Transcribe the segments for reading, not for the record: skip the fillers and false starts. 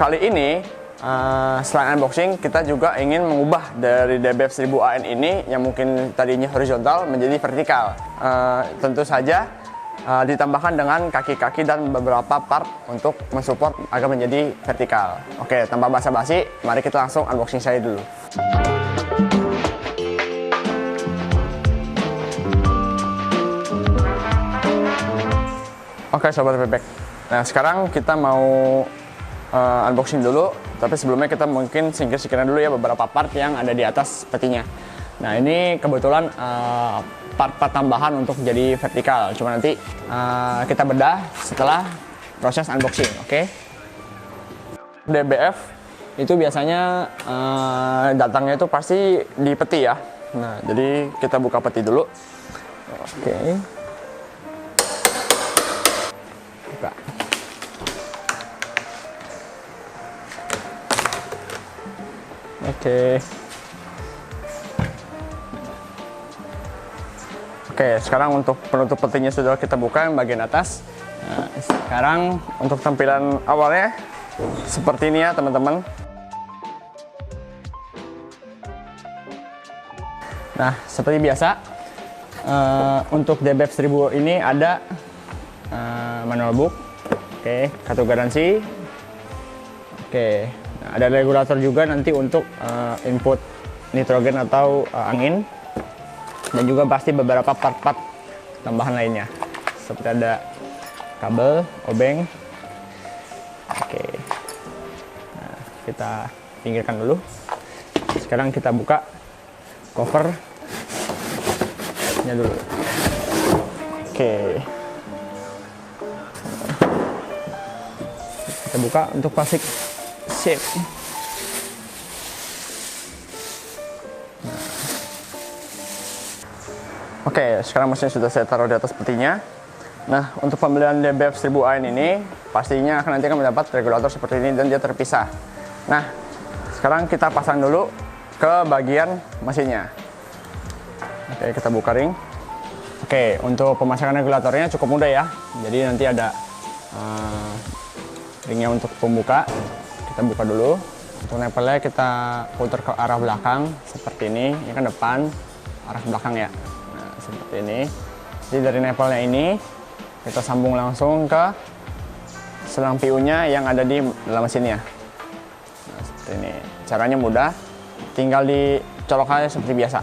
kali ini selain unboxing, kita juga ingin mengubah dari DBF 1000 AN ini yang mungkin tadinya horizontal menjadi vertikal. Tentu saja ditambahkan dengan kaki-kaki dan beberapa part untuk mensupport agar menjadi vertikal. Oke, tanpa basa-basi, mari kita langsung unboxing saya dulu. Oke sobat bebek, nah sekarang kita mau unboxing dulu, tapi sebelumnya kita mungkin singkir-singkiran dulu ya beberapa part yang ada di atas petinya. Nah ini kebetulan part-part tambahan untuk jadi vertikal, cuma nanti kita bedah setelah proses unboxing, oke? DBF itu biasanya datangnya itu pasti di peti ya. Nah jadi kita buka peti dulu, oke. Buka. Oke, sekarang untuk penutup petinya sudah kita buka yang bagian atas. Nah, sekarang untuk tampilan awalnya seperti ini ya teman-teman. Nah, seperti biasa untuk DBF 1000 ini ada manual book, oke, kartu garansi, oke. Nah, ada regulator juga nanti untuk input nitrogen atau angin, dan juga pasti beberapa part-part tambahan lainnya seperti ada kabel, obeng, oke. Nah, kita pinggirkan dulu. Sekarang kita buka covernya dulu, oke. Kita buka untuk plastik sheet. Nah. Oke, sekarang mesin sudah saya taruh di atas petinya. Nah, untuk pembelian DBF 1000 AN ini pastinya nanti akan mendapat regulator seperti ini dan dia terpisah. Nah, sekarang kita pasang dulu ke bagian mesinnya. Oke, kita buka ring. Oke, untuk pemasangan regulatornya cukup mudah ya. Jadi nanti ada ringnya untuk pembuka. Kita buka dulu. Untuk nempelnya kita putar ke arah belakang seperti ini kan depan, arah belakang ya. Nah, seperti ini. Jadi dari nempelnya ini kita sambung langsung ke selang PU-nya yang ada di dalam mesinnya. Nah, seperti ini. Caranya mudah. Tinggal dicolok aja seperti biasa.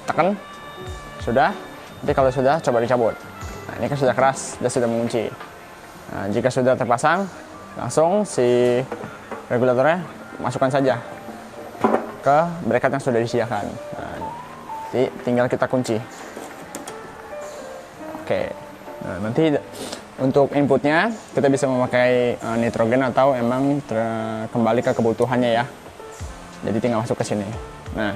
Tekan. Sudah. Nanti kalau sudah coba dicabut. Nah, ini kan sudah keras dan sudah mengunci. Nah, jika sudah terpasang, langsung si regulatornya masukkan saja ke bracket yang sudah disediakan. Nah, jadi tinggal kita kunci. Oke. Nah, nanti untuk inputnya kita bisa memakai nitrogen atau emang kembali ke kebutuhannya ya. Jadi tinggal masuk ke sini. Nah,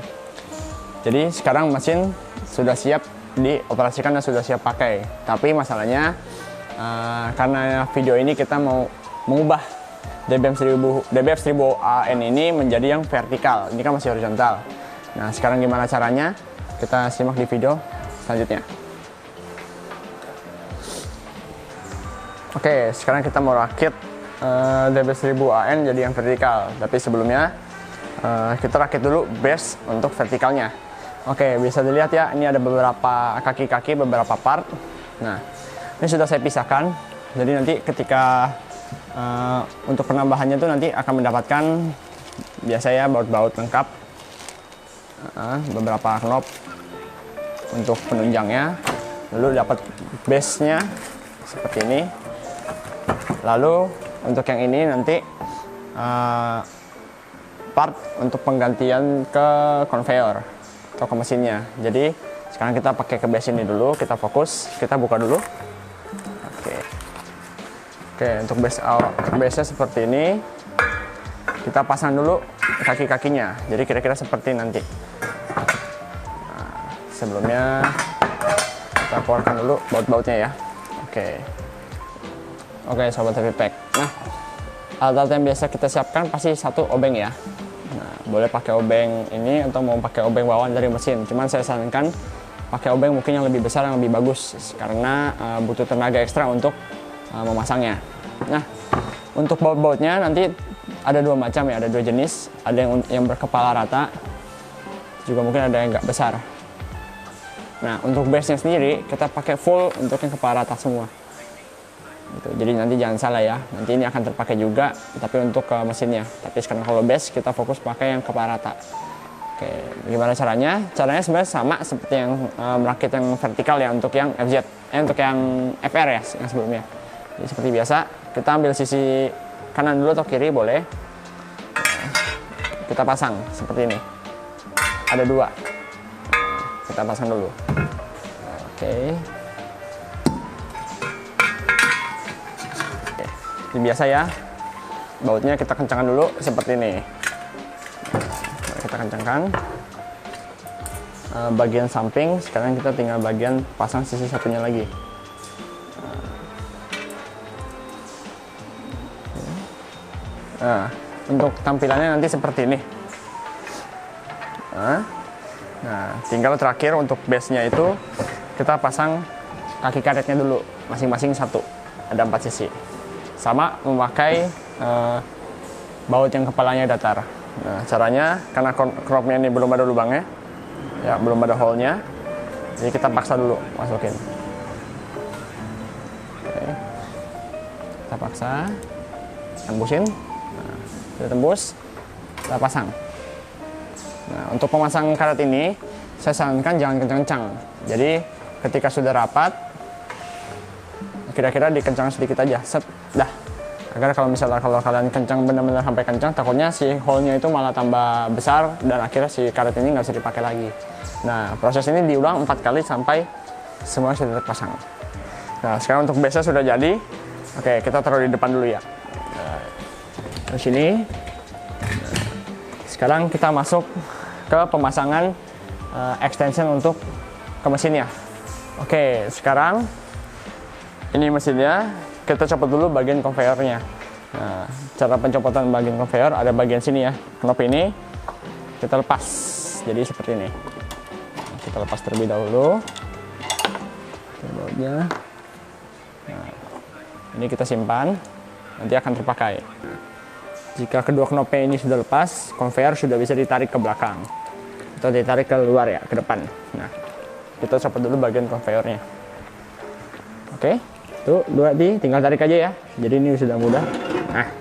jadi sekarang mesin sudah siap dioperasikan dan sudah siap pakai. Tapi masalahnya karena video ini kita mau mengubah DBF 1000 AN ini menjadi yang vertikal. Ini kan masih horizontal. Nah, sekarang gimana caranya? Kita simak di video selanjutnya. Oke, sekarang kita mau rakit DBF 1000 AN jadi yang vertikal. Tapi sebelumnya kita rakit dulu base untuk vertikalnya. Oke, bisa dilihat ya, ini ada beberapa kaki-kaki, beberapa part. Nah, ini sudah saya pisahkan. Jadi nanti ketika untuk penambahannya itu nanti akan mendapatkan biasa ya baut-baut lengkap, beberapa knob untuk penunjangnya, lalu dapat base-nya seperti ini. Lalu untuk yang ini nanti part untuk penggantian ke conveyor atau ke mesinnya. Jadi sekarang kita pakai ke base ini dulu, kita fokus, kita buka dulu. Oke, untuk base-nya seperti ini. Kita pasang dulu kaki-kakinya. Jadi kira-kira seperti nanti. Nah, sebelumnya kita keluarkan dulu baut-bautnya ya. Oke, sobat heavy pack. Nah, alat-alat yang biasa kita siapkan pasti satu obeng ya. Nah, boleh pakai obeng ini atau mau pakai obeng bawaan dari mesin. Cuman saya sarankan pakai obeng mungkin yang lebih besar, yang lebih bagus, karena butuh tenaga ekstra untuk memasangnya. Nah, Untuk baut-bautnya nanti ada dua macam ya, ada dua jenis. Ada yang berkepala rata, juga mungkin ada yang nggak besar. Nah, untuk base-nya sendiri kita pakai full untuk yang kepala rata semua. Gitu. Jadi nanti jangan salah ya, nanti ini akan terpakai juga, tapi untuk mesinnya. Tapi sekarang kalau base kita fokus pakai yang kepala rata. Oke, gimana caranya? Caranya sebenarnya sama seperti yang merakit yang vertikal ya, untuk yang FZ, untuk yang FR ya, yang sebelumnya. Jadi seperti biasa, kita ambil sisi kanan dulu atau kiri boleh. Kita pasang seperti ini. Ada dua. Kita pasang dulu. Oke. Seperti biasa ya. Bautnya kita kencangkan dulu seperti ini. Kita kencangkan. Bagian samping, sekarang kita tinggal bagian pasang sisi satunya lagi. Nah, untuk tampilannya nanti seperti ini. Nah, tinggal terakhir untuk base-nya itu kita pasang kaki karetnya dulu, masing-masing satu. Ada 4 sisi. Sama memakai baut yang kepalanya datar. Nah, caranya karena knopnya ini belum ada lubangnya, ya belum ada hole-nya, jadi kita paksa dulu masukin. Oke. Kita paksa, tembusin. Nah, sudah tembus, kita pasang. Nah, untuk pemasang karet ini, saya sarankan jangan kencang-kencang. Jadi, ketika sudah rapat, kira-kira dikencang sedikit aja, set, dah. Agar kalau misalnya kalau kalian kencang benar-benar sampai kencang, takutnya si hole-nya itu malah tambah besar dan akhirnya si karet ini nggak bisa dipakai lagi. Nah, proses ini diulang 4 kali sampai semua sudah terpasang. Nah, sekarang untuk base-nya sudah jadi. Oke, kita taruh di depan dulu ya. Nah, di sini. Sekarang kita masuk ke pemasangan extension untuk ke mesinnya. Oke, sekarang ini mesinnya, kita copot dulu bagian conveyornya. Nah, cara pencopotan bagian conveyor ada bagian sini ya, knop ini kita lepas, jadi seperti ini. Kita lepas terlebih dahulu. Bautnya. Nah, ini kita simpan, nanti akan terpakai. Jika kedua knopnya ini sudah lepas, conveyor sudah bisa ditarik ke belakang atau ditarik ke luar ya, ke depan. Nah, kita copot dulu bagian conveyornya. Oke, tuh tinggal tarik aja ya. Jadi ini sudah mudah. Nah,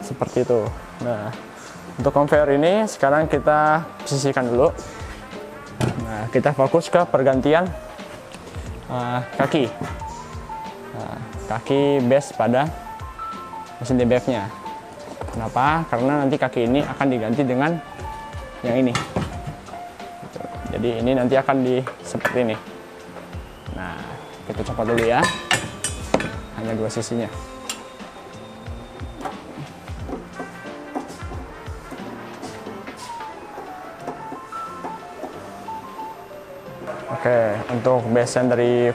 seperti itu. Nah, untuk conveyor ini sekarang kita sisihkan dulu. Nah, kita fokus ke pergantian kaki. Nah, kaki base pada mesin DBF-nya. Kenapa? Karena nanti kaki ini akan diganti dengan yang ini. Jadi ini nanti akan seperti ini. Nah, kita copot dulu ya. Hanya 2 sisinya. Oke, untuk base dari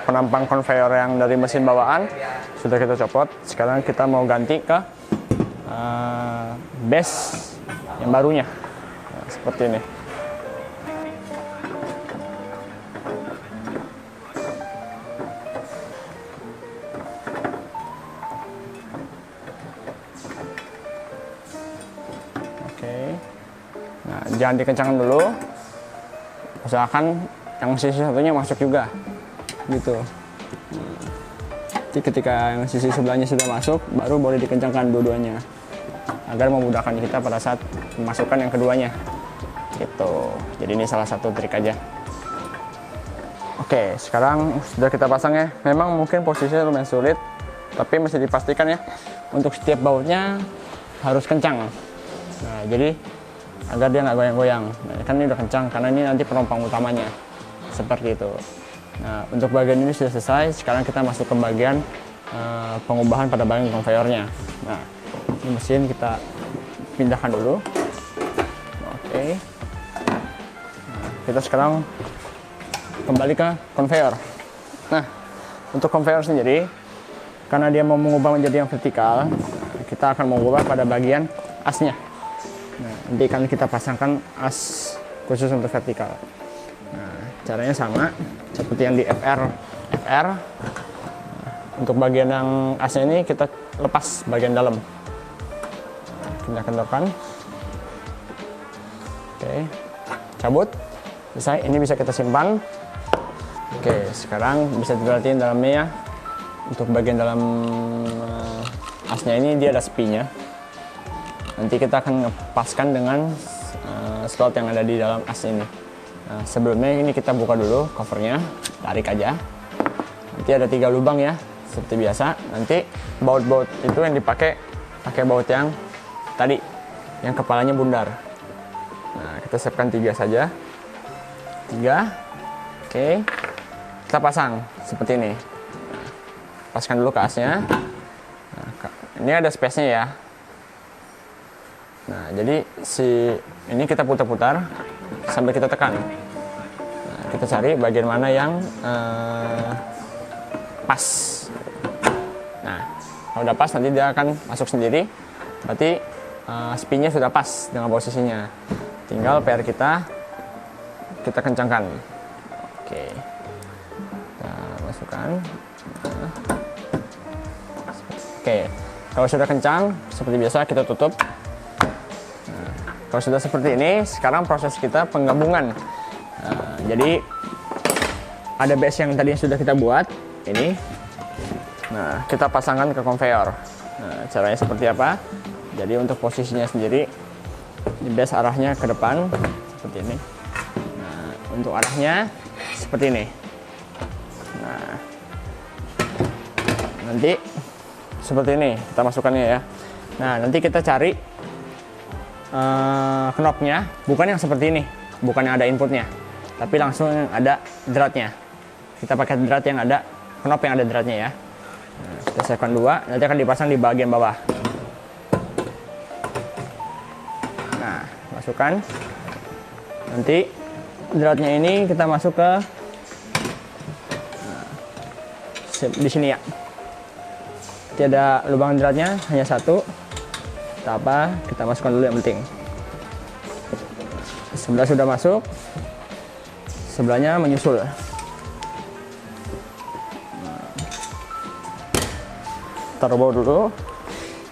penampang conveyor yang dari mesin bawaan sudah kita copot. Sekarang kita mau ganti ke base yang barunya. Nah, seperti ini. Oke. Nah, jangan dikencangkan dulu. Usahakan yang sisi satunya masuk juga. Gitu. Jadi ketika yang sisi sebelahnya sudah masuk, baru boleh dikencangkan dua-duanya. Agar memudahkan kita pada saat memasukkan yang keduanya. Gitu. Jadi ini salah satu trik aja. Oke, sekarang sudah kita pasang ya. Memang mungkin posisinya lumayan sulit, tapi mesti dipastikan ya, untuk setiap bautnya harus kencang. Nah, jadi agar dia nggak goyang-goyang. Nah, kan ini udah kencang, karena ini nanti penumpang utamanya. Seperti itu. Nah, untuk bagian ini sudah selesai. Sekarang kita masuk ke bagian pengubahan pada bagian conveyornya. Nah, ini mesin kita pindahkan dulu. Oke. Nah, kita sekarang kembali ke conveyor. Nah, untuk conveyor sendiri, karena dia mau mengubah menjadi yang vertikal, kita akan mengubah pada bagian asnya. Nah, nanti akan kita pasangkan as khusus untuk vertikal. Nah, caranya sama seperti yang di FR. Nah, Untuk bagian yang asnya ini kita lepas bagian dalam. Kita kendorkan. Oke, cabut. Selesai. Ini bisa kita simpan. Oke, sekarang bisa diperhatiin dalamnya ya. Untuk bagian dalam asnya ini dia ada sepinya. Nanti kita akan ngepaskan dengan slot yang ada di dalam as ini. Nah, sebelumnya ini kita buka dulu covernya, tarik aja. Nanti ada 3 lubang ya, seperti biasa. Nanti baut-baut itu yang dipakai baut yang tadi, yang kepalanya bundar. Nah, kita siapkan 3 saja. 3. Oke. Kita pasang seperti ini. Nah, paskan dulu ke asnya. Nah, ini ada space-nya ya. Nah, jadi ini kita putar-putar sampai kita tekan. Nah, kita cari bagian mana yang pas. Nah, kalau udah pas nanti dia akan masuk sendiri. Berarti spinnya sudah pas dengan posisinya. Tinggal PR kita kencangkan. Oke. Kita masukkan. Nah. Oke. Kalau sudah kencang, seperti biasa kita tutup. Nah, kalau sudah seperti ini, sekarang proses kita penggabungan. Nah, jadi ada base yang tadi sudah kita buat. Ini. Nah, kita pasangkan ke conveyor. Nah, caranya seperti apa? Jadi untuk posisinya sendiri, di base arahnya ke depan seperti ini. Nah, untuk arahnya seperti ini. Nah, nanti seperti ini kita masukkannya ya. Nah, nanti kita cari knopnya, bukan yang seperti ini, bukan yang ada inputnya, tapi langsung yang ada dratnya. Kita pakai drat yang ada, knop yang ada dratnya ya. Nah, kita siapkan 2, nanti akan dipasang di bagian bawah. Nah, masukkan. Nanti dratnya ini kita masuk ke di sini ya. Nanti ada lubang dratnya, hanya 1. Kita masukkan dulu yang penting. Sebelah sudah masuk, sebelahnya menyusul. Taruh bawah dulu,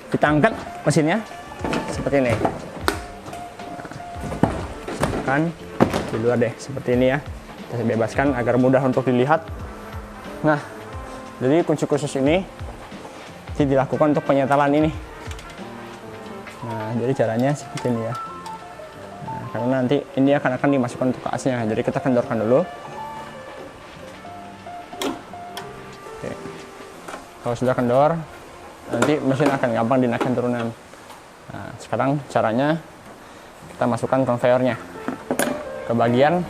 kita angkat mesinnya seperti ini. Nah, di luar deh seperti ini ya, kita bebaskan agar mudah untuk dilihat. Nah, jadi kunci khusus ini dilakukan untuk penyetelan ini. Nah, jadi caranya seperti ini ya. Nah, karena nanti ini akan dimasukkan untuk ke asnya, jadi kita kendorkan dulu. Oke. Kalau sudah kendor, nanti mesin akan gampang dinaikkan turunan. Nah, sekarang caranya kita masukkan conveyornya ke bagian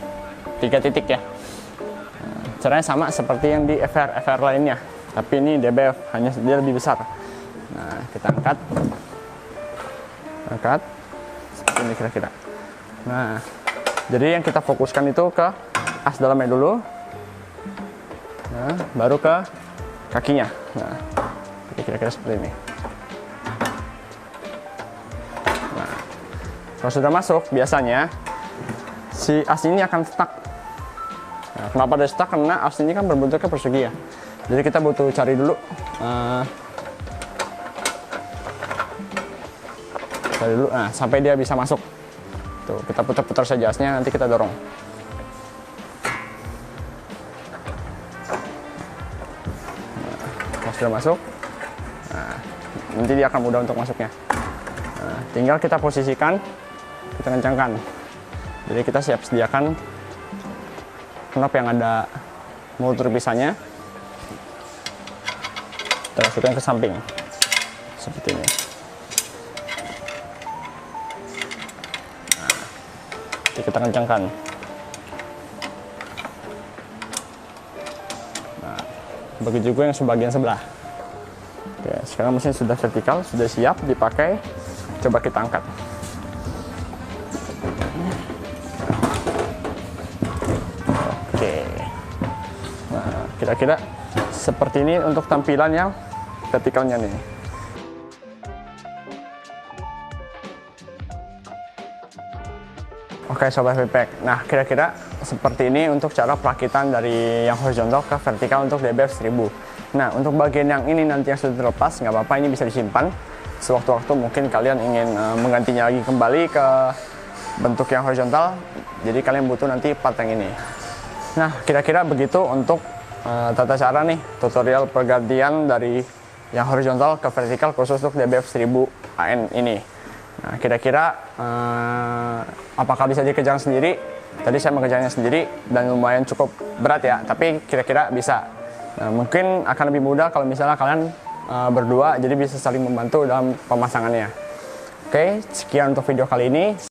3 titik ya. Nah, caranya sama seperti yang di FR lainnya, tapi ini DBF, hanya dia lebih besar. Nah, kita angkat seperti ini kira-kira. Nah, jadi yang kita fokuskan itu ke as dalamnya dulu. Nah, baru ke kakinya. Nah, kira-kira seperti ini. Nah, kalau sudah masuk, biasanya si as ini akan stuck. Nah, kenapa dia stuck? Karena as ini kan berbentuknya persegi ya. Jadi kita butuh cari dulu. Nah, sampai dia bisa masuk. Tuh, kita putar-putar saja asnya, nanti kita dorong. Nah, sudah masuk. Nah, nanti dia akan mudah untuk masuknya. Nah, tinggal kita posisikan, kita kencangkan. Jadi kita siap sediakan knop yang ada mulut terpisahnya. Kita masukkan ke samping seperti ini. Nah, kita kencangkan. Nah, begitu juga yang sebagian sebelah. Oke, sekarang mesin sudah vertikal, sudah siap dipakai. Coba kita angkat. Oke. Nah, kira-kira seperti ini untuk tampilan yang vertikalnya nih. Oke, sobat Vpack. Nah, kira-kira seperti ini untuk cara perakitan dari yang horizontal ke vertikal untuk DBF 1000. Nah, untuk bagian yang ini nanti yang sudah terlepas, nggak apa-apa, ini bisa disimpan. Sewaktu-waktu mungkin kalian ingin menggantinya lagi kembali ke bentuk yang horizontal, jadi kalian butuh nanti part yang ini. Nah, kira-kira begitu untuk tata cara nih, tutorial pergantian dari yang horizontal ke vertikal khusus untuk DBF 1000 AN ini. Nah, kira-kira apakah bisa dikerjakan sendiri? Tadi saya mengerjakannya sendiri dan lumayan cukup berat ya, tapi kira-kira bisa. Nah, mungkin akan lebih mudah kalau misalnya kalian berdua, jadi bisa saling membantu dalam pemasangannya. Oke, sekian untuk video kali ini.